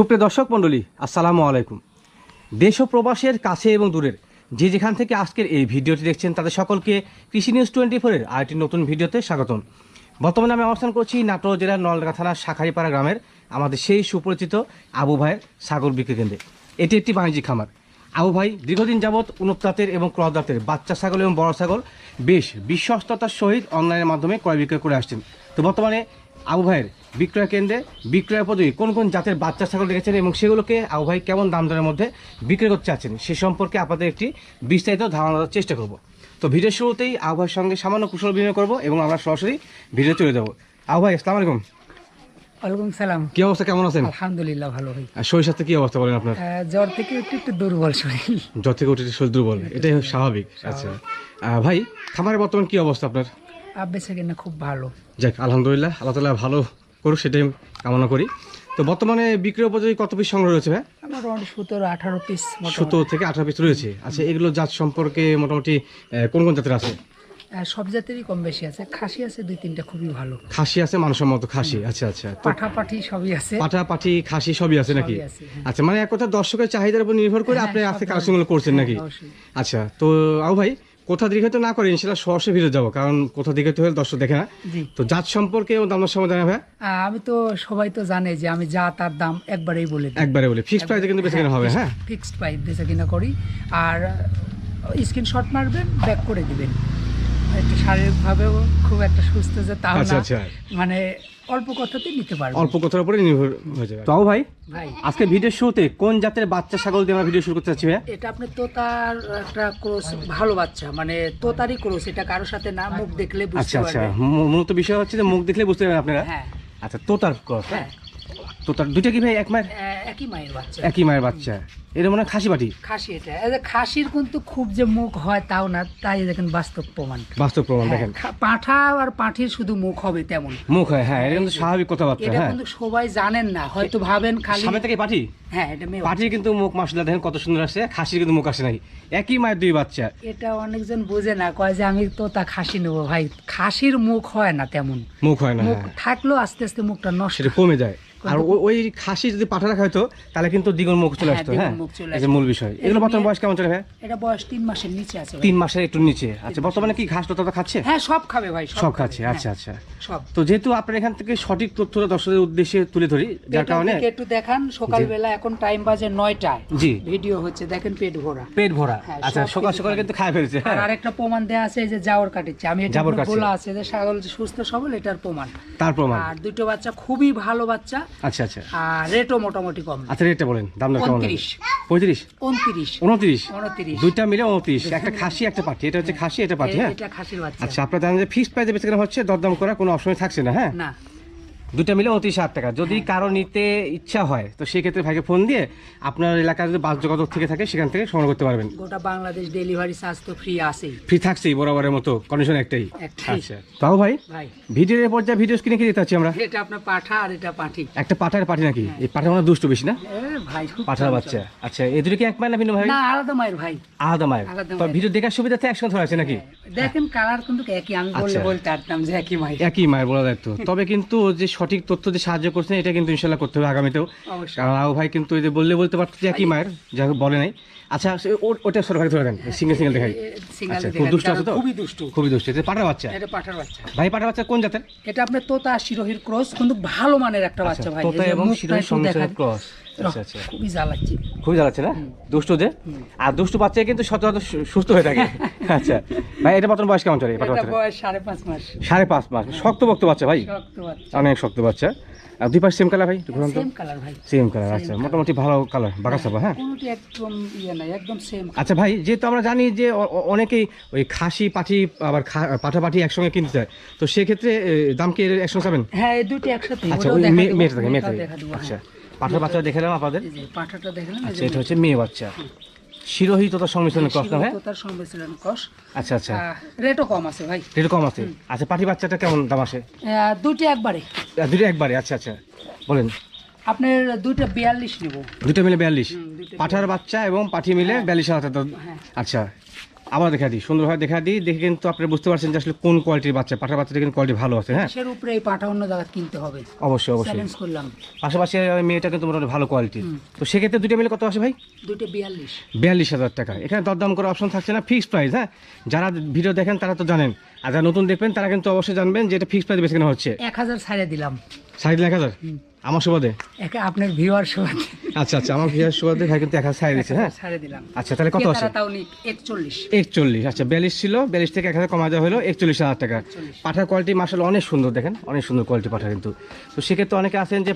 সুপ্রিয় দর্শক মণ্ডলী, আসসালামু আলাইকুম। দেশ ও প্রবাসের কাছে এবং দূরের যে যেখান থেকে আজকের এই ভিডিওটি দেখছেন তাদের সকলকে কৃষি নিউজ 24-এর আরেকটি নতুন ভিডিওতে স্বাগতম। বর্তমানে আমি অবস্থান করছি নাটোর জেলার নলডাঙ্গা থানার শাখারিপাড়া গ্রামের আমাদের সেই সুপরিচিত আবু ভাইয়ের ছাগল বিক্রি কেন্দ্রে। এটি একটি বাণিজ্যিক খামার। আবু ভাই দীর্ঘদিন যাবৎ উন্নতজাতের এবং ক্রসজাতের বাচ্চা ছাগল এবং বড় ছাগল বেশ বিশ্বস্ততার সহিত অনলাইনের মাধ্যমে ক্রয় বিক্রয় করে আসছেন। তো বর্তমানে আবু ভাইয়ের বিক্রয় কেন্দ্রে বিক্রয় পদ্ধতি কোন কোন জাতের বাচ্চা ছাগল রেখেছেন এবং সেগুলোকে আবু ভাই কেমন দাম দরের মধ্যে বিক্রি করতে চাচ্ছেন সে সম্পর্কে আপনাদের একটি বিস্তারিত ধারণা দেওয়ার চেষ্টা করব। তো ভিডিওর শুরুতেই আবু ভাইয়ের সঙ্গে সামান্য কুশল বিনিময় করবো এবং আমরা সরাসরি ভিডিও চলে যাবো। আবু ভাই আসসালামু আলাইকুম। ওয়ালাইকুম সালাম। কি অবস্থা, কেমন আছেন? আলহামদুলিল্লাহ ভালো ভাই। আর শরীর স্বাস্থ্য কি অবস্থা বলেন আপনার? জ্বর থেকে একটু দুর্বল শরীর। জ্বর থেকে উঠে শরীর দুর্বল, এটাই স্বাভাবিক। আচ্ছা ভাই, খামারে বর্তমান কি অবস্থা আপনার? বেঁচে কিনা খুব ভালো। যাক আলহামদুলিল্লাহ, আল্লাহ তাআলা ভালো করুক সেটাই কামনা করি। তো বর্তমানে বিক্রয় উপযোগী কত পিস সংগ্রহ রয়েছে ভাই? আমার 17-18 পিস। 17 থেকে 18 পিস রয়েছে। আচ্ছা, এগুলো জাত সম্পর্কে মোটামুটি কোন কোন জাতের আছে? সব জাতেরই কম বেশি আছে। খাসি আছে 2-3টা খুবই ভালো। খাসি আছে, মানসম্মত খাসি। আচ্ছা আচ্ছা, পাঠা পাঠি সবই আছে। পাঠা পাঠি খাসি সবই আছে নাকি? সবই আছে, হ্যাঁ। আচ্ছা, মানে এক কথা দর্শকের চাহিদার উপর নির্ভর করে আপনি আজকে কালেকশনগুলো করছেন নাকি? অবশ্যই। আচ্ছা, তো আবু ভাই কোথা দিকে তো না করে ইনশাআল্লাহ সরাসরি ভিডিও যাবো, কারণ কোথা দিকে তো হলে দর্শক দেখে না। জি। তো জাত সম্পর্কে এবং দাম সম্পর্কে জানা ভাই? আমি তো সবাই তো জানে যে আমি যা তার দাম একবারেই বলে দিই। একবারে বলি ফিক্সড প্রাইসে কিন্তু বেশি কেনা হবে। হ্যাঁ, ফিক্সড প্রাইস বেচা কিনা করি। আর স্ক্রিনশট মারবেন, ব্যাক করে দিবেন। একটু শারীরিকভাবেও খুব একটা সুস্থ যে তাও আচ্ছা না, আচ্ছা, মানে অল্প কথাতেই নিতে পারবেন। অল্প কথার উপরে নির্ভর হয়ে যাবে। তো আবু ভাই ভাই আজকে ভিডিওর শুরুতে কোন জাতের বাচ্চা ছাগল দিয়ে আমরা ভিডিও শুরু করতে চাচ্ছি ভাই? এটা আপনি তোতার একটা ক্রস, ভালো বাচ্চা, মানে তোতারই ক্রস। এটা কারোর সাথে না, মুখ দেখলে বুঝতে আচ্ছা আচ্ছা, পারবেন। মূলত বিষয় হচ্ছে যে মুখ দেখলে বুঝতে পারবেন আপনারা। হ্যাঁ আচ্ছা, তোতার ক্রস। হ্যাঁ, তোতার দুইটা কি ভাই এক মায়ের? একই মায়ের বাচ্চা, একই মায়ের বাচ্চা। এটা মনে হয় খাসি পাটি। খাসি। এটা এই যে খাসির কিন্তু খুব যে মুখ হয় তাও না, তাই দেখেন বাস্তব প্রমাণ। বাস্তব প্রমাণ দেখেন। পাঁঠা আর পাঁঠির শুধু মুখ হবে তেমন। মুখ হয়, হ্যাঁ, এটা কিন্তু স্বাভাবিক কথাবার্তা। এটা হ্যাঁ, কিন্তু সবাই জানেন না, হয়তো ভাবেন খালি। সামনে থেকে পাটি। হ্যাঁ, এটা মেয়ে পাটির কিন্তু মুখ মাশাআল্লাহ দেখেন কত সুন্দর আসছে, খাসির কিন্তু মুখ আসে নাই। একই মায়ের দুই বাচ্চা। এটা অনেকজন বোঝে না, কয় যে আমি তোতা খাসি নেবো। ভাই, খাসির মুখ হয় না তেমন। মুখ হয় না, মুখ হ্যাঁ, থাকলেও আস্তে আস্তে মুখটা নষ্ট। সেটা কমে যায়। আর ওই খাসি যদি পাঠা রাখা হয়তো তাহলে কিন্তু দ্বিগুণ মুখ চলে হ্যাঁ, আসতো। দ্বিগুণ হ্যাঁ, মুখ চলে এই যে আসতো। মূল বিষয়। এগুলো বর্তমান বয়স কেমন চলে ভাই? এটা বয়স 3 মাসের নিচে আছে ভাই। 3 মাসের একটু নিচে। আচ্ছা, বর্তমানে কি ঘাস তো খাচ্ছে? হ্যাঁ, সব খাবে ভাই, সব খাচ্ছে। খাবে, আচ্ছা হ্যাঁ, আচ্ছা। সব। তো যেহেতু আপনার এখান থেকে সঠিক তথ্যটা দর্শকদের উদ্দেশ্যে তুলে ধরি, যার এটার কারণে দিকে একটু দেখান। সকালবেলা এখন টাইম বাজে 9টায়। জি, ভিডিও হচ্ছে, দেখেন পেট ভরা। পেট ভরা। হ্যাঁ, আচ্ছা, সব সকাল কিছু সকাল কিন্তু খায় ফেলেছে। আর হ্যাঁ, আরেকটা প্রমাণ দেয়া আছে, এই যে জাওর কাটিচ্ছে। আমি এটা জাবর কাটছে। বলা আছে যে ছাগল যে সুস্থ সবল, এটার প্রমাণ। তার প্রমাণ। আর দুটো বাচ্চা খুবই ভালো বাচ্চা। আচ্ছা আচ্ছা। আর রেটও মোটামুটি কম। আচ্ছা, রেটটা বলেন, দাম কেমন? 29, 35, 29, 29, 29। দুইটা মিলে 29। একটা খাসি একটা পাটি। এটা হচ্ছে খাসি, এটা পাটি। হ্যাঁ, এটা খাসির বাচ্চা। আচ্ছা, আপনারা জানেন যে ফিক্সড প্রাইসে বেচে কেনা হচ্ছে, দরদাম করা কোনো অপশন থাকছে না। হ্যাঁ, না, দুটা মিলে 29,000 টাকা। যদি কারো নিতে ইচ্ছা হয় তো সেক্ষেত্রে ভাইকে ফোন দিয়ে আপনার এলাকায় যদি বাস যোগাযোগ থেকে থাকে সেখান থেকে সংগ্রহ করতে পারবেন। গোটা বাংলাদেশ ডেলিভারি চার্জ তো ফ্রি আছেই। ফ্রি থাকছেই বরাবরের মতো, কন্ডিশন একটাই। একটাই। আচ্ছা, তাও ভাই ভাই, ভিডিওর পর্যায়ে ভিডিও স্ক্রিনে কি দিতে চাচ্ছি আমরা? এটা আপনার পাঠা আর এটা পাঠি। একটা পাঠার পাটি নাকি? এই পাঠা মানে দুষ্ট বেশি না? ভাই, খুব পাঠার চঞ্চল। বাচ্চা। আচ্ছা, এই দুটো কি এক মায়ের না ভিন্ন ভাই? না, আলাদা মায়ের ভাই। আলাদা মায়ের। আলাদা তো মায়ের। ভিডিও দেখার সুবিধাতে একসঙ্গে ধরা আছে নাকি? দেখেন কালার কিন্তু একই। আমি বললে আচ্ছা। বলতে পারতাম যে একই মায়ের। একই মায়ের বলা দায়িত্ব। তবে কিন্তু যে সঠিক তথ্য দিয়ে সাহায্য করছেন এটা কিন্তু ইনশাল্লাহ করতে হবে আগামীতেও। অবশ্যই। কারণ আবু ভাই কিন্তু এই যে বলতে পারতো যে একই মায়ের, যা হোক বলে নাই। আচ্ছা, ওটা সরকারি ধরে দেন, সিঙ্গেল সিঙ্গেল দেখাই। সিঙ্গেল আচ্ছা, দেখেন, খুব দুষ্ট আছে তো? খুবই দুষ্টু। খুবই দুষ্ট। এটা পাঠার বাচ্চা। এটা পাঠার বাচ্চা। ভাই পাঠার বাচ্চা কোন জাতের? এটা আপনার তোতা শিরোহির ক্রস, কিন্তু ভালো মানের একটা বাচ্চা ভাই। তোতা এই যে এবং মুখটা শিরোহী একটু সংমিশ্রণের দেখান। ক্রস। আচ্ছা আচ্ছা, খুবই জ্বালাচ্ছি। খুবই জ্বালাচ্ছে না? দুষ্ট যে। আর দুষ্ট বাচ্চা কিন্তু সচরাচর সুস্থ হয়ে থাকে। আচ্ছা ভাই, এটা বর্তমান বয়স কেমন চলে? এটা বয়স 5.5 মাস। 5.5 মাস। শক্ত বক্ত বাচ্চা ভাই, শক্ত বাচ্চা। অনেক শক্ত বাচ্চা। আর দুই পাশ সেম কালার ভাই? ঘুরান তো। সেম কালার ভাই। Same colour. আচ্ছা, মোটামুটি ভালো কালার, বাঁকা চাপা। হ্যাঁ, কোনোটি একদম নাই, একদম সেম। আচ্ছা ভাই, যেহেতু আমরা জানি যে অনেকেই ওই খাসি পাঠি আবার পাঠা পাঠি একসঙ্গে কিনতে চায়, তো সেক্ষেত্রে দাম কি একসঙ্গে চাবেন? হ্যাঁ, এই দুটো একসাথে। আচ্ছা, ওটাও ওই দেখা দেবো, মেয়েটা থাকে, ওটাও মেয়েটা থাকে। দেখা দেবো, আচ্ছা, হ্যাঁ। পাঠার বাচ্চা দেখালাম আপনাদের। এই যে পাঠাটা দেখলেন, এই আচ্ছা, যে এটা হচ্ছে মেয়ে বাচ্চা। শিরোহী তোতা সংমিশ্রণের ক্রস না ভাই? তোতার সংমিশ্রণ ক্রস। আচ্ছা আচ্ছা, রেটও কম আছে ভাই। একটু কম আছে। আচ্ছা, পাঠি বাচ্চাটা কেমন দাম আসে? দুটো একবারে। দুটো একবারে। আচ্ছা আচ্ছা, বলেন। আপনার দুটো 42 নেব। দুটো মিলে 42। দুটো পাঠার বাচ্চা এবং পাঠি মিলে 42,000 টাকা। হ্যাঁ। আচ্ছা, আবার দেখা দিই, সুন্দরভাবে দেখা দিই, দেখে কিন্তু আপনারা বুঝতে পারছেন যে আসলে কোন কোয়ালিটির বাচ্চা। পাঠার বাচ্চাটা কিন্তু কোয়ালিটি ভালো আছে। হ্যাঁ, সের উপরে এই পাঠা অন্য জায়গা কিনতে হবে, অবশ্যই অবশ্যই। চ্যালেঞ্জ করলাম। পাশাপাশি ওই মেয়েটা কিন্তু মোটামুটি ভালো কোয়ালিটি। তো সেক্ষেত্রে দুটো মিলে কত আসে ভাই? দুইটা 42। 42,000 টাকা। এখানে দরদাম করার অপশন থাকছে না, ফিক্সড প্রাইস। হ্যাঁ, যারা ভিডিও দেখেন তারা তো জানেন, আর যারা নতুন দেখবেন তারা কিন্তু অবশ্যই জানবেন যে এটা ফিক্সড প্রাইস বেশি কেনা হচ্ছে। 1000 ছাড়ে দিলাম। 1,50,000 আমার সুবাদে। আপনার ভিউয়ার সুবাদে। আচ্ছা আচ্ছা, আমার ভিউয়ার সুবাদে ভাই কিন্তু 1,000 ছাড়ে দিচ্ছে। হ্যাঁ, ছাড়ে দিলাম। আচ্ছা, তাহলে কত আসে? তাও নি 41। 41। আচ্ছা, 42 ছিল, 42 থেকে 1,000 কমা দেওয়া হলো 41,000 টাকা। পাঠার কোয়ালিটি মাশাআল্লাহ অনেক সুন্দর, দেখেন অনেক সুন্দর কোয়ালিটি পাঠা কিন্তু। তো সেক্ষেত্রে অনেকে আছেন যে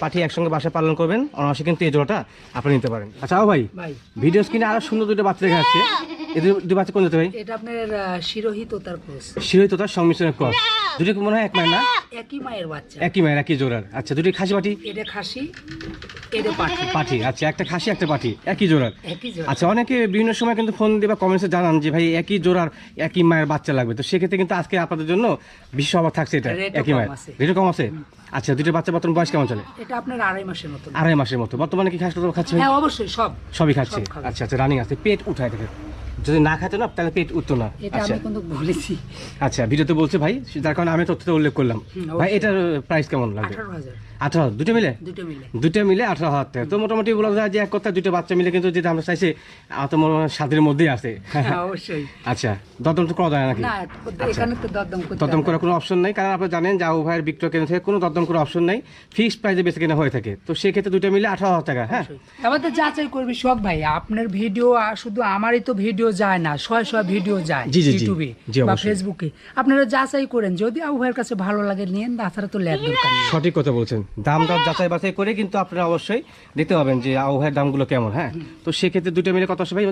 পাঠি একসঙ্গে বাসায় পালন করবেন, অনায়াসে কিন্তু এই জোড়াটা আপনি নিতে পারেন। আচ্ছা ভাই, ভিডিও স্ক্রিনে আরো সুন্দর দুটো বাচ্চা দেখা যাচ্ছে, এদের দুটো বাচ্চা কোন জাতের ভাই? এটা আপনার শিরোহিত তার ক্রস। শিরোহিত তার সংমিশ্রণের ক্রস। দুটো কি মনে হয় এক মায়ের না? একই মায়ের বাচ্চা। একই মায়ের, একই জোড়ার। আচ্ছা, দুটো খাসি পাঠি? এটা খাসি, এটা পাঠি। পাঠি, আচ্ছা, একটা খাসি একটা পাঠি, একই জোড়ার। একই জোড়া। আচ্ছা, অনেকে বিভিন্ন সময় কিন্তু ফোন দিয়ে বা কমেন্টসে জানান যে ভাই একই জোড়ার একই মায়ের বাচ্চা লাগবে। তো সেক্ষেত্রে কিন্তু আজকে আপনাদের জন্য বিশেষ অফার থাকছে, এটা রেটও একই কম মায়ের, আছে। রেটও কম আছে। আচ্ছা, দুটো বাচ্চা বর্তমান বয়স কেমন চলে? এটা আপনার 2.5 মাসের মতো। 2.5 মাসের মতো। বর্তমানে কি খাসি খাচ্ছে? হ্যাঁ অবশ্যই, সবই খাচ্ছে। সব খাবে। আচ্ছা আচ্ছা, রানিং আছে, পেট উঠায় থাকে। যদি না খাতে না তাহলে পেট উঠতো না। এটা আচ্ছা আমি কিন্তু বলেছি। আচ্ছা, ভিডিওতে বলছে ভাই, যার কারণে আমি তথ্যটা উল্লেখ করলাম। ভাই, এটার প্রাইস কেমন লাগবে? 18,000। 18, দুটো মিলে? দুটো মিলে 18,000 টাকা। তো মোটামুটি বলা যায় যে এক কথা দুটো বাচ্চা মিলে কিন্তু যেটা আমরা চাইছি আমার তো মনে হয় 7-এর মধ্যেই আছে। হ্যাঁ অবশ্যই। আচ্ছা, দরদাম তো করা যায় নাকি? না, এখানে তো দরদাম করতে দরদাম করার কোনো অপশন নেই, কারণ আপনি জানেন যে আবু ভাইয়ের বিক্রয় কেন্দ্র থেকে কোনো দরদাম করার অপশন নেই, ফিক্সড প্রাইসে বেশি কেনা হয়ে থাকে। তো সেক্ষেত্রে দুটো মিলে 18,000 টাকা। হ্যাঁ, এবার তো যাচাই করবি সব ভাই, আপনার ভিডিও শুধু আমারই তো ভিডিও যায় না, শয়ে ভিডিও যায় জি, জি, জি। ইউটিউবে জি, বা অবশ্যই। ফেসবুকে। আপনারা যাচাই করেন, যদি আবু ভাইয়ের কাছে ভালো লাগে নিয়েন, তাছাড়া তো লেখ দরকার নেই। সঠিক কথা বলছেন। দাম দর যাচাই বাছাই করে কিন্তু আপনারা অবশ্যই দেখতে পাবেন যে আবু ভাইয়ের দামগুলো কেমন। হ্যাঁ, তো সেক্ষেত্রে দুটো মিলে কত আসে ভাই?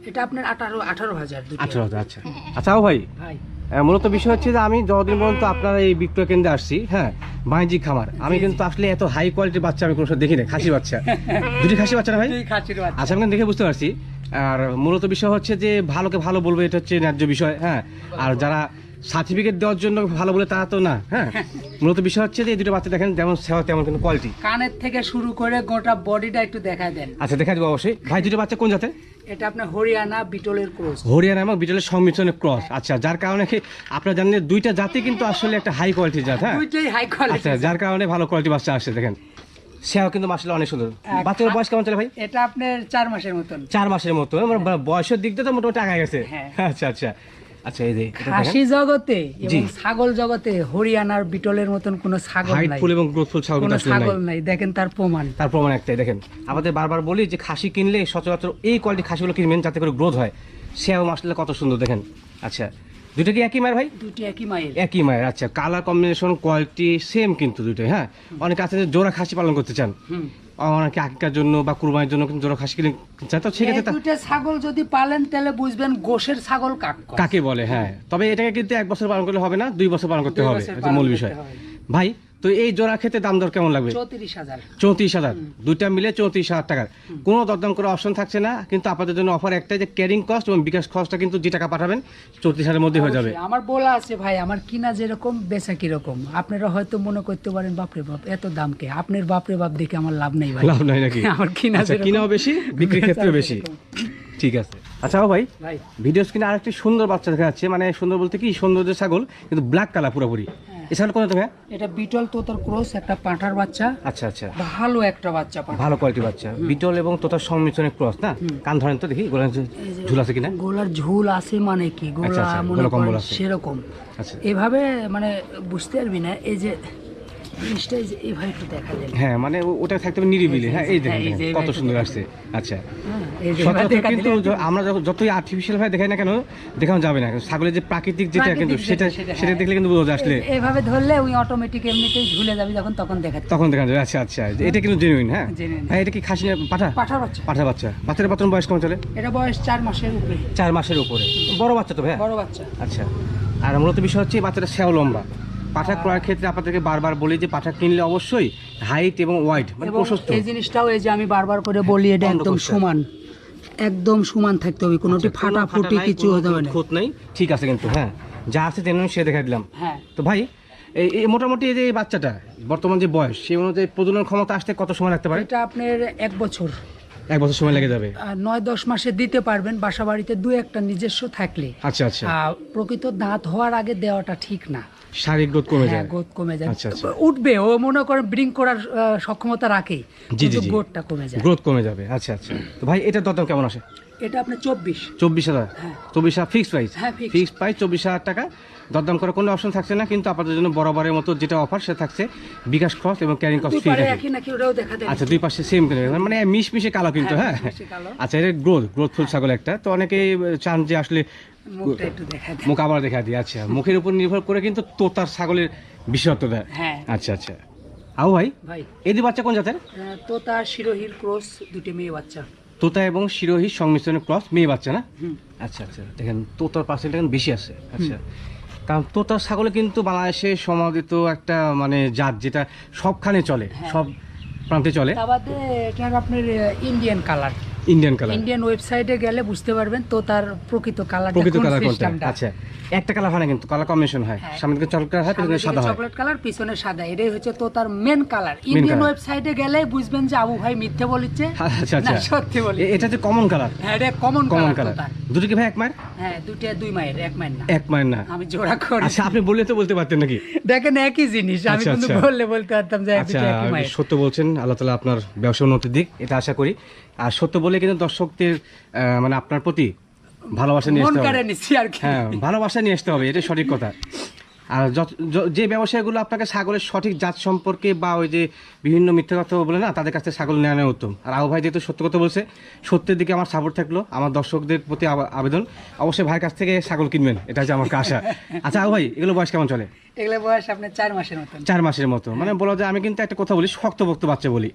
এটা আপনার 18,000। 18,000। আচ্ছা আচ্ছা, আবু ভাই, ভাই মূলত বিষয় হচ্ছে যে আমি যতদিন পর্যন্ত আপনার এই বিক্রয় কেন্দ্রে আসছি, হ্যাঁ, বাণিজ্যিক খামার, আমি কিন্তু আসলে এত হাই কোয়ালিটির বাচ্চা আমি কোনো সময় দেখি না। খাসি বাচ্চা, দুটি খাসি বাচ্চা না ভাই? খাসির বাচ্চা। আচ্ছা, আমি দেখে বুঝতে পারছি। আর মূলত বিষয় হচ্ছে যে ভালোকে ভালো বলবে, এটা হচ্ছে ন্যায্য বিষয়। হ্যাঁ, আর যারা সার্টিফিকেট দেওয়ার জন্য ভালো বলে তা তো না। হ্যাঁ, মূলত বিষয় হচ্ছে যে এই দুটো বাচ্চা দেখেন যেমন সেবা তেমন কিন্তু কোয়ালিটি। কানের থেকে শুরু করে গোটা বডিটা একটু দেখা দেন। আচ্ছা, দেখা দেবো অবশ্যই। ভাই, দুটো বাচ্চা কোন জাতের? এটা আপনার হরিয়ানা বিটলের ক্রস। হরিয়ানা এবং বিটলের সংমিশ্রণের ক্রস। আচ্ছা, যার কারণে আপনারা জানেন দুইটা জাতি কিন্তু আসলে একটা হাই কোয়ালিটির জাত। হ্যাঁ, দুইটাই হাই কোয়ালিটি। আচ্ছা, যার কারণে ভালো কোয়ালিটি বাচ্চা আসছে। দেখেন সেও কিন্তু মাসাল্লাহ অনেক সুন্দর। বাচ্চার বয়স কেমন চলে ভাই? এটা আপনার 4 মাসের মতন। 4 মাসের মতো। বয়সের দিক দিয়ে তো মোটামুটি আগে গেছে। হ্যাঁ। আচ্ছা আচ্ছা আচ্ছা, এই যে খাসি জগতে জি। এবং ছাগল জগতে হরিয়ানার বিটলের মতন কোনো ছাগল নাই, হাইটফুল এবং গ্রোথফুল ছাগল কোনো কিন্তু আসলে নাই। ছাগল নাই। দেখেন তার প্রমাণ। তার প্রমাণ একটাই, দেখেন আমাদের বারবার বলি যে খাসি কিনলে সচরাচর এই কোয়ালিটি খাসিগুলো কিনবেন যাতে করে গ্রোথ হয়। সেও মাসাল্লাহ কত সুন্দর দেখেন। আচ্ছা, দুটো কি একই মায়ের ভাই? দুটি একই মায়ের। একই মায়ের। আচ্ছা, কালার কম্বিনেশন কোয়ালিটি সেম কিন্তু দুটোই। হ্যাঁ, অনেকে আছে যে জোড়া খাসি পালন করতে চান, অনেকে আকিকার জন্য বা কুরবানির জন্য কিন্তু জোড়া খাসি কিনে চায়। তো সেক্ষেত্রে দুটো ছাগল যদি পালেন তাহলে বুঝবেন গোশের ছাগল কাকে বলে। হ্যাঁ, তবে এটাকে কিন্তু 1 বছর পালন করলে হবে না, 2 বছর পালন করতে 2 হবে, বছর এটা পালন মূল করতে বিষয়। হবে। ভাই, তো এই জোড়া খেতে দাম দর কেমন লাগবে? 34,000। 34,000, দুইটা মিলে 34,000 টাকার। কোনো দরদাম করার অপশন থাকছে না, কিন্তু আপনাদের জন্য অফার একটাই যে ক্যারিং কস্ট এবং বিকাশ খরচটা কিন্তু যে টাকা পাঠাবেন 34,000-এর মধ্যে হয়ে যাবে। আমার বলা আছে ভাই, আমার কিনা যেরকম বেচা কিরকম। আপনারা হয়তো মনে করতে পারেন বাপরে বাপ এত দাম কে, আপনার বাপরে বাপ দেখে আমার লাভ নেই ভাই। লাভ নাই নাকি? আমার কিনা আচ্ছা, কিনাও বেশি, বিক্রির ক্ষেত্রেও বেশি। ঠিক আছে। আচ্ছা ভাই, ভিডিও স্ক্রিনে আরেকটি সুন্দর বাচ্চা দেখা যাচ্ছে, মানে সুন্দর বলতে কি সৌন্দর্য ছাগল, কিন্তু ব্ল্যাক কালার পুরোপুরি। এই ছাগল কোন তুমি? এটা বিটল তোতার ক্রস, একটা পাঁঠার বাচ্চা। আচ্ছা আচ্ছা, ভালো একটা বাচ্চা, ভালো কোয়ালিটির বাচ্চা, বিটল এবং তোতার সংমিশ্রণের ক্রস না? কান ধরেন তো দেখি, গোলার ঝুল আছে কিনা? গোলার ঝুল আছে মানে কি, গোলা আচ্ছা, মনে গোলা কম্বল করেন আছে। সেরকম। আচ্ছা, এভাবে মানে বুঝতে পারবি না। এই যে জিনিসটা এই যে এইভাবে একটু দেখা যায়। হ্যাঁ, মানে ওটা থাকতে হবে নিরিবিলি। হ্যাঁ, এই দেখেন এই যে কত সুন্দর আসছে। আচ্ছা, এই যে সচরাচর দেখা কিন্তু দিলে আমরা যতই আর্টিফিশিয়াল ভাবে দেখাই না কেন, দেখানো যাবে না। ছাগলের যে প্রাকৃতিক যেটা কিন্তু সেটা দেখলে কিন্তু বোঝা যায় আসলে। এইভাবে ধরলে ওই অটোমেটিক এমনিতেই ঝুলে যাবে, তখন দেখা যাবে। তখন দেখা যাবে। আচ্ছা আচ্ছা, এটা কিন্তু জেনুইন। হ্যাঁ, Genuine। হ্যাঁ, এটা কি খাসি না পাঠা? পাঁঠার বাচ্চা। পাঠার বাচ্চা। বাচ্চার বর্তমান বয়স কেমন চলে? এটা বয়স 4 মাসের উপরে। 4 মাসের উপরে। বড় বাচ্চা তো ভাই? বড় বাচ্চা। আচ্ছা, আর মূলত বিষয় হচ্ছে বাচ্চাটা সেও লম্বা। পাঠা ক্রয়ের ক্ষেত্রে আপনাদেরকে বারবার বলি যে পাঠা কিনলে অবশ্যই হাইট এবং ওয়াইড, মানে এবং প্রশস্ত। এই জিনিসটাও এই যে আমি বারবার করে বলি, এটা একদম সমান, একদম সমান থাকতে হবে, কোনোটি ফাটাফুটি কিছু হতে হবে না। খুঁত নেই, ঠিক আছে কিন্তু। হ্যাঁ, যা আছে তেমন সে দেখা দিলাম। হ্যাঁ, তো ভাই, এই মোটামুটি এই যে এই বাচ্চাটা বর্তমান যে বয়স, সেই অনুযায়ী প্রজনন ক্ষমতা আসতে কত সময় লাগতে পারে? এটা আপনার 1 বছর। 1 বছর সময় লেগে যাবে। 9-10 মাসে দিতে পারবেন, বাসা বাড়িতে 2-1টা নিজস্ব থাকলে। আচ্ছা আচ্ছা, প্রকৃত দাঁত হওয়ার আগে দেওয়াটা ঠিক না, শারীরিক গ্রোথ কমে যায়। গ্রোথ কমে যায়। আচ্ছা, আচ্ছা। উঠবে, ও মনে করেন ব্রিং করার সক্ষমতা রাখে, জি জি কিন্তু জি, গ্রোথটা কমে যায়। গ্রোথ কমে যাবে। আচ্ছা আচ্ছা, তো ভাই এটা দরদাম কেমন আসে? এটা আপনার 24। 24,000? হ্যাঁ। 24,000 ফিক্সড প্রাইস? হ্যাঁ, fixed। ফিক্সড প্রাইস 24,000 টাকা। দরদাম করার কোনো অপশন থাকছে না, কিন্তু আপনাদের জন্য বরাবরের মতো যেটা অফার সেটা থাকছে বিকাশ খরচ এবং ক্যারিং কস্ট ফ্রি দুপারে থাকে। একই নাকি ওটাও দেখা দেয়? আচ্ছা, দুই পাশে সেম মানে মিশমিশে কালো কিন্তু। হ্যাঁ, হ্যাঁ, মিশমিশে কালো। আচ্ছা, এটা গ্রোথফুল ছাগল একটা, তো অনেকেই চান যে আসলে মুখটা একটু দেখা দেয়। মুখ আবার দেখা দিয়ে। আচ্ছা, মুখের উপর নির্ভর করে কিন্তু তোতার ছাগলের বিশেষত্ব দেয়। হ্যাঁ আচ্ছা আচ্ছা, আও ভাই ভাই, এদি বাচ্চা কোন জাতের? তোতা শিরোহির ক্রস, দুটি মেয়ে বাচ্চা। তোতা এবং শিরোহী সংমিশ্রণের ক্রস, মেয়ে বাচ্চা না? হুম। আচ্ছা আচ্ছা, দেখেন তোতার পার্সেন্ট এখন বেশি আছে। আচ্ছা, কারণ তোতার ছাগলে কিন্তু বাংলাদেশে সমাদিত একটা মানে জাত, যেটা সবখানে চলে, হ্যাঁ। সব প্রান্তে চলে। তা বাদে এটার আপনার Indian colour, Indian colour, Indian ওয়েবসাইটে গেলে বুঝতে পারবেন তো তার প্রকৃত কালার, প্রকৃত কালার কোনটা? আচ্ছা, একটা কালার হয় না কিন্তু, কালার কম্বিনেশন হয়। হ্যাঁ। সামনে থেকে চকলেট হয়, পিছনে সাদা হয়। চকলেট কালার, পিছনে সাদা, এটাই হচ্ছে তো তার মেন কালার। Indian colour। ওয়েবসাইটে গেলে বুঝবেন যে আবু ভাই মিথ্যে বলিচ্ছে, আচ্ছা না আচ্ছা, সত্যি বলি। এটা যে কমন কালার। হ্যাঁ, এটা কমন কমন কালার। কালার দুটো কি ভাই এক মায়ের? হ্যাঁ, দুটো 2 মায়ের, 1 মায়ের না। এক মায়ের না? আমি জোড়া করি। আচ্ছা, আপনি বললে তো বলতে পারতেন নাকি? দেখেন একই জিনিস, আমি আচ্ছা, কিন্তু আচ্ছা। বললে বলতে পারতাম যে আচ্ছা, দুটো একই মায়ের। সত্য বলছেন, আল্লাহ তাআলা আপনার ব্যবসা উন্নতির দিক, এটা আশা করি। আর সত্য বলে কিন্তু দর্শকদের মানে আপনার প্রতি ভালোবাসা নিয়ে মন আসতে কাড়ে হবে। নিচ্ছি আর কি। হ্যাঁ, ভালোবাসা নিয়ে আসতে হবে, এটা সঠিক কথা। আর যে ব্যবসায়ীগুলো আপনাকে ছাগলের সঠিক জাত সম্পর্কে বা ওই যে বিভিন্ন মিথ্যা কথা বলে না, তাদের কাছ থেকে ছাগল নেওয়া নেওয়া উত্তম। আর আবু ভাই যেহেতু সত্য কথা বলছে, সত্যের দিকে আমার সাপোর্ট থাকলো। আমার দর্শকদের প্রতি আবেদন, অবশ্যই ভাইয়ের কাছ থেকে ছাগল কিনবেন, এটা হচ্ছে আমার আশা। আচ্ছা আবু ভাই, এগুলো বয়স কেমন চলে? এগুলো বয়স আপনার 4 মাসের মতন। 4 মাসের মতো, মানে বলা যায়। আমি কিন্তু একটা কথা বলি, শক্তপোক্ত বাচ্চা বলি,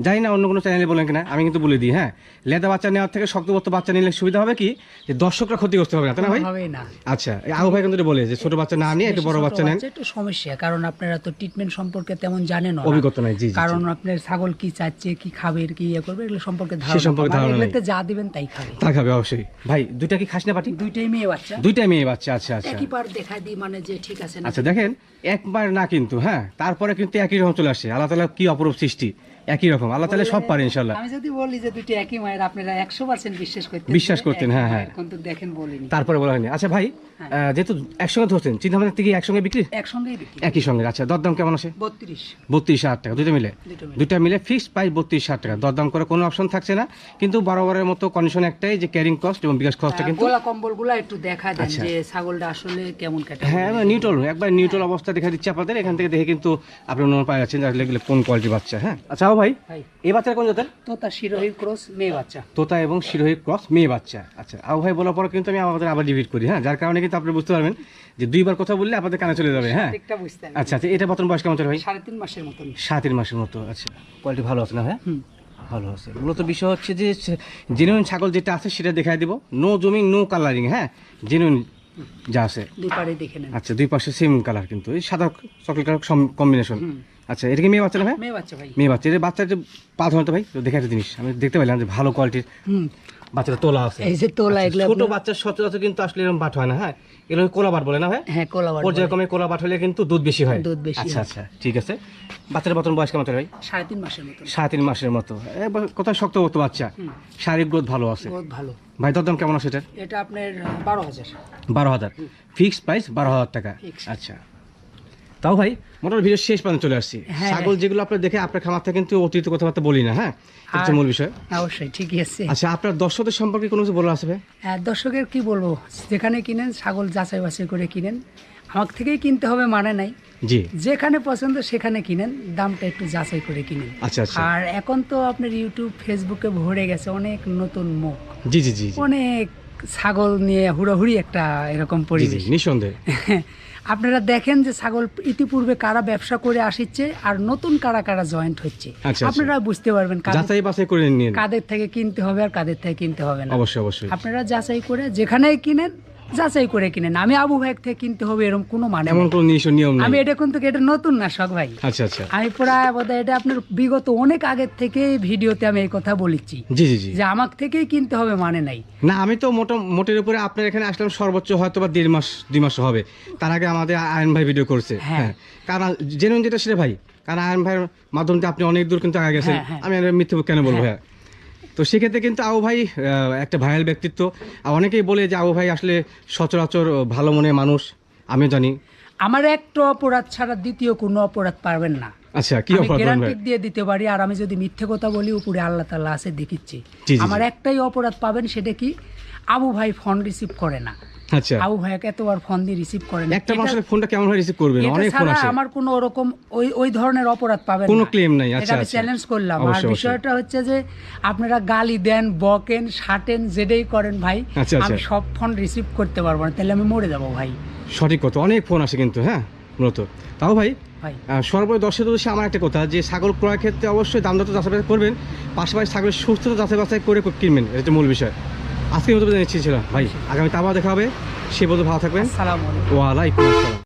জানি না অন্য কোনো চ্যানেলে বলেন কিনা, আমি কিন্তু বলে দিই। হ্যাঁ, লেদা বাচ্চা নেওয়ার থেকে শক্তপোক্ত বাচ্চা নিলে সুবিধা হবে কি, যে দর্শকরা ক্ষতিগ্রস্ত হবে না, তাই না ভাই? হবেই না। আচ্ছা, এই আবু ভাই কিন্তু এটা বলে যে ছোট বাচ্চা না নিয়ে একটু বড় ছোট বাচ্চা নেন। একটু সমস্যা, কারণ আপনারা তো ট্রিটমেন্ট সম্পর্কে তেমন জানেন না, অভিজ্ঞতা নাই। জি জি, কারণ আপনার ছাগল কি চাচ্ছে, কি খাবে, কি ইয়ে করবে, এগুলো সম্পর্কে সে সম্পর্কে ধারণা নেই। এগুলোতে যা দিবেন তাই খাবে। তা খাবে অবশ্যই। ভাই, দুইটা কি খাসনা পাটি? দুইটাই মেয়ে বাচ্চা। দুইটা মেয়ে বাচ্চা। আচ্ছা আচ্ছা, একই বার দেখাই দিই, মানে যে ঠিক আছে না। আচ্ছা, দেখেন একবার না কিন্তু, হ্যাঁ, তারপরে কিন্তু একই রকম চলে আসছে। আল্লাহ তাআলা কি অপরূপ সৃষ্টি, একই রকম। আল্লাহ তাআলা সব পারে ইনশাআল্লাহ। আমি যদি বলি যে দুটো একই মায়ের, আপনারা 100% বিশ্বাস করতেন, হ্যাঁ, হ্যাঁ। কিন্তু দেখেন বলিনি, তারপরে বলা হয়নি। আচ্ছা ভাই, যেহেতু একসঙ্গে ধরছেন, চিন্তা ভাবনা থেকে একসঙ্গে বিক্রি? একসঙ্গেই বিক্রি। একই সঙ্গে। আচ্ছা, দরদাম কেমন আছে? 32। 32,000 টাকা দুইটা মিলে? দুটো মিলে। দুইটা মিলে ফিক্সড প্রাইস 32,000 টাকা। দরদাম করে কোনো অপশন থাকছে না, কিন্তু বরাবরের মতো কন্ডিশন একটাই, যে ক্যারিং কস্ট এবং বিকাশ খরচটা কিন্তু। গোলা কম্বলগুলো একটু দেখা দেন আচ্ছা। যে ছাগলটা আসলে কেমন কাটে। হ্যাঁ, নিউট্রাল, একবার নিউট্রাল অবস্থা দেখা দিচ্ছে আপনাদের। এখান থেকে দেখে কিন্তু আপনি অনুমান পাওয়া যাচ্ছেন যে আসলে এগুলো কোন কোয়ালিটির বাচ্চা। হ্যাঁ, আচ্ছা ভাই, ভাই, এই বাচ্চাটা কোন জাতের? তো তার শিরোহী ক্রস, মেয়ে বাচ্চা। তোতা এবং শিরোহী ক্রস, মেয়ে বাচ্চা। আচ্ছা, আবু ভাই বলার পর কিন্তু আমি আমাদের আবার রিপিট করি, হ্যাঁ, যার কারণে কিন্তু আপনি বুঝতে পারবেন যে দুইবার কথা বললে আপনাদের কানে চলে যাবে। হ্যাঁ, ঠিকটা বুঝতে পারবেন। আচ্ছা আচ্ছা, এটা বর্তমান বয়স কেমন চলে ভাই? 3.5 মাসের মতন। 7 মাসের মতো। আচ্ছা, কোয়ালিটি ভালো আছে না ভাই? হুম। ভালো আছে। মূলত বিষয় হচ্ছে যে জেনুইন ছাগল যেটা আছে সেটা দেখাই দিব, নো জুমিং, নো কালারিং। হ্যাঁ, জেনুইন যা আছে। দুই পারে দেখে নেন। আচ্ছা, দুই পাশে সেম কালার, কিন্তু এই সাদা চকলেট কালার কম্বিনেশন। হুম। আচ্ছা, এটা কি মেয়ে বাচ্চা না ভাই? মেয়ে বাচ্চা ভাই। মেয়ে বাচ্চা। এটা বাচ্চার যে পা ধরতে ভাই, তো দেখা একটা জিনিস আমি দেখতে পেলাম যে ভালো কোয়ালিটির হুম। বাচ্চাটা তোলা আছে। এই যে তোলা, এগুলো ছোট বাচ্চার সচরাচর কিন্তু আসলে এরকম বাট হয় না। হ্যাঁ, এগুলো কোলা বাট বলে না ভাই? হ্যাঁ, কোলাবার। পর্যায়ক্রমে কোলা বাট হলে কিন্তু দুধ বেশি হয়। দুধ বেশি আচ্ছা হয়। আচ্ছা, ঠিক আছে। বাচ্চার বর্তমান বয়স কেমন চলে ভাই? 3.5 মাসের মতন। 7 মাসের মতো। কোথায় শক্তপোক্ত বাচ্চা, শারীরিক গ্রোথ ভালো আছে। বহুত ভালো। ভাই, দরদাম কেমন আছে এটার? এটা আপনার 12,000। 12,000 ফিক্সড প্রাইস, 12,000 টাকা। Fixed। আচ্ছা, তাও ভাই মোটামুটি ভিডিও শেষ পর্যন্ত চলে আসছি। হ্যাঁ। ছাগল যেগুলো আপনার দেখে আপনার খামার থেকে কিন্তু অতিরিক্ত কথাবার্তা বলি না। হ্যাঁ, এটা হচ্ছে মূল বিষয়। অবশ্যই ঠিকই আছে। আচ্ছা, আপনার দর্শকদের সম্পর্কে কোনো কিছু বলা আছে ভাই? দর্শকের কি বলবো, যেখানে কিনেন ছাগল যাচাই বাছাই করে কিনেন। আমার থেকেই কিনতে হবে মানে নাই, জি, যেখানে পছন্দ সেখানে কিনেন, দামটা একটু যাচাই করে কিনেন। আচ্ছা আচ্ছা, আর এখন তো আপনার ইউটিউব ফেসবুকে ভরে গেছে অনেক নতুন মুখ, জি জি জি জি, অনেক ছাগল নিয়ে হুড়োহুড়ি একটা এরকম জি জি, পরিবেশ। নিঃসন্দেহে। আপনারা দেখেন যে ছাগল ইতিপূর্বে কারা ব্যবসা করে আসছে আর নতুন কারা কারা জয়েন্ট হচ্ছে, আচ্ছা। আপনারা বুঝতে পারবেন যাচাই বাছাই করে নিন। কাদের থেকে কিনতে হবে আর কাদের থেকে কিনতে হবে না। অবশ্যই অবশ্যই, আপনারা যাচাই করে যেখানেই কিনেন যাচাই করে কিনেন। আমি আবু ভাই থেকে কিনতে হবে এরকম কোনো মানে এমন নেই। কোনো নিয়ম আমি নেই। এটা কিন্তু এটা নতুন না শখ ভাই, আচ্ছা আচ্ছা, আমি প্রায় বোধহয় এটা আপনার বিগত অনেক আগের থেকে ভিডিওতে আমি এই কথা বলেছি জি জি জি। যে আমার থেকেই কিনতে হবে মানে নাই। না, আমি তো মোটের উপরে আপনার এখানে আসলাম সর্বোচ্চ হয়তো বা 1.5 মাস 2 মাস হবে। তার আগে আমাদের আয়ন ভাই ভিডিও করছে। হ্যাঁ। হ্যাঁ, কারণ জেনুইন যেটা সেটা ভাই, কারণ আয়ন ভাইয়ের মাধ্যমে আপনি অনেক দূর কিন্তু আগে গেছেন। হ্যাঁ, হ্যাঁ। আমি আর মিথ্যে কেন বলবো? হ্যাঁ, তো সেক্ষেত্রে কিন্তু আবু ভাই একটা ভাইরাল ব্যক্তিত্ব। আর অনেকেই বলে যে আবু ভাই আসলে সচরাচর ভালো মনের মানুষ, আমিও জানি। আমার একটা অপরাধ ছাড়া দ্বিতীয় কোনো অপরাধ পারবেন না। আচ্ছা, কি আমি অপরাধ বলেন গ্যারান্টি ভাই? দিয়ে দিতে পারি। আর আমি যদি মিথ্যে কথা বলি, উপরে আল্লাহ তাআলা আছে দেখিচ্ছি। জি, জি, আমার জি। একটাই অপরাধ পাবেন, সেটা কি, আবু ভাই ফোন রিসিভ করে না। আচ্ছা, আবু ভাইকে এতবার ফোন দিয়ে রিসিভ করে না। একটা মানুষের ফোনটা কেমন ভাবে রিসিভ করবেন? এটা অনেক ফোন ছাড়া আসে। আমার কোনো ওরকম ওই ধরনের অপরাধ পাবেন কোনো না। claim নাই। এটা আচ্ছা, আমি আচ্ছা। চ্যালেঞ্জ করলাম। আর অবশ্যই, অবশ্যই। বিষয়টা হচ্ছে যে আপনারা গালি দেন, বকেন, শাটেন, যেটাই করেন ভাই, আচ্ছা, আচ্ছা। আমি সব ফোন রিসিভ করতে পারবো না, তাহলে আমি মরে যাবো ভাই। সঠিক কথা, অনেক ফোন আসে কিন্তু, হ্যাঁ মূলত। তাও ভাই ভাই সর্বোপরি দর্শক উদ্দেশ্যে আমার একটা কথা, যে ছাগল ক্রয়ের ক্ষেত্রে অবশ্যই দাম দর যাচাই বাছাই করবেন, পাশাপাশি ছাগলের সুস্থতা যাচাই বাছাই করে কিনবেন, এটা হচ্ছে মূল বিষয়। আজকের মতো জানিয়েছি ভাই, আগামীতে আবার দেখা হবে। সে বলতে ভালো থাকবেন। আসসালামু আলাইকুম। ওয়ালাইকুম আসসালাম।